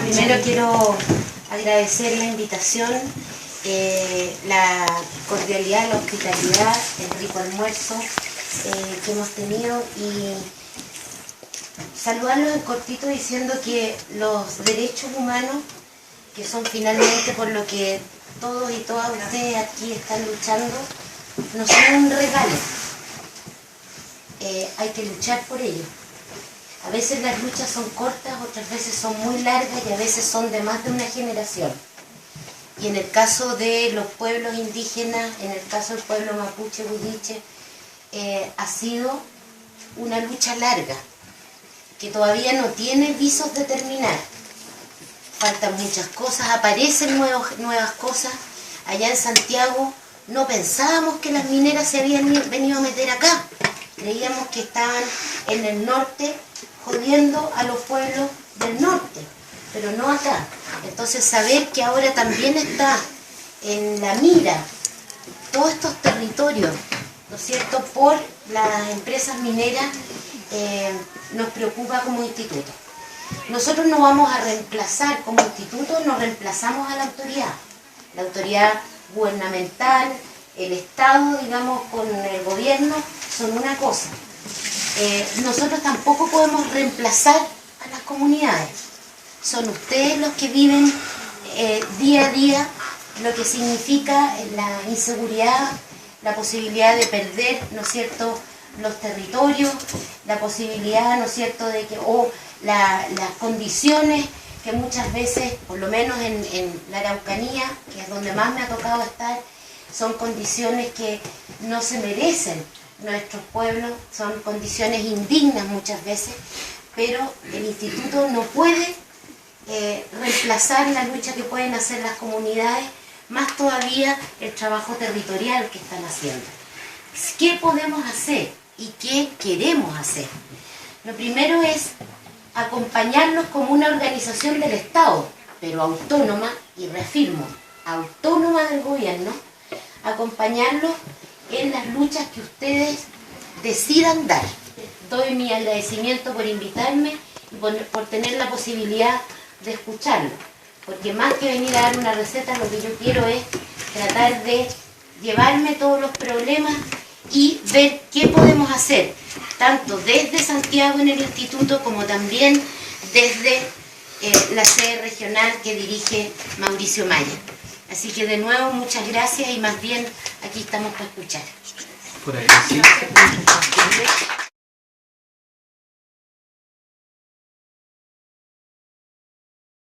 Primero quiero agradecer la invitación, la cordialidad, la hospitalidad, el rico almuerzo que hemos tenido y saludarlos en cortito diciendo que los derechos humanos, que son finalmente por lo que todos y todas ustedes aquí están luchando, no son un regalo. Hay que luchar por ello. A veces las luchas son cortas, otras veces son muy largas y a veces son de más de una generación. Y en el caso de los pueblos indígenas, en el caso del pueblo mapuche, huilliche, ha sido una lucha larga, que todavía no tiene visos de terminar. Faltan muchas cosas, aparecen nuevas cosas. Allá en Santiago no pensábamos que las mineras se habían venido a meter acá. Creíamos que estaban en el norte jodiendo a los pueblos del norte, pero no acá. Entonces saber que ahora también está en la mira todos estos territorios, ¿no es cierto?, por las empresas mineras, nos preocupa como instituto. Nosotros no vamos a reemplazar como instituto, no reemplazamos a la autoridad gubernamental, el Estado, digamos, con el gobierno, son una cosa. Nosotros tampoco podemos reemplazar a las comunidades. Son ustedes los que viven día a día lo que significa la inseguridad, la posibilidad de perder, ¿no es cierto?, los territorios, la posibilidad, ¿no es cierto?, de que, las condiciones que muchas veces, por lo menos en la Araucanía, que es donde más me ha tocado estar, son condiciones que no se merecen nuestros pueblos, son condiciones indignas muchas veces, pero el instituto no puede reemplazar la lucha que pueden hacer las comunidades, más todavía el trabajo territorial que están haciendo. ¿Qué podemos hacer y qué queremos hacer? Lo primero es acompañarlos como una organización del Estado, pero autónoma, y reafirmo, autónoma del gobierno, acompañarlos en las luchas que ustedes decidan dar. Doy mi agradecimiento por invitarme y por tener la posibilidad de escucharlo, porque más que venir a dar una receta, lo que yo quiero es tratar de llevarme todos los problemas y ver qué podemos hacer, tanto desde Santiago en el instituto como también desde la sede regional que dirige Mauricio Maya. Así que de nuevo muchas gracias y más bien aquí estamos para escuchar. Por ahí, sí.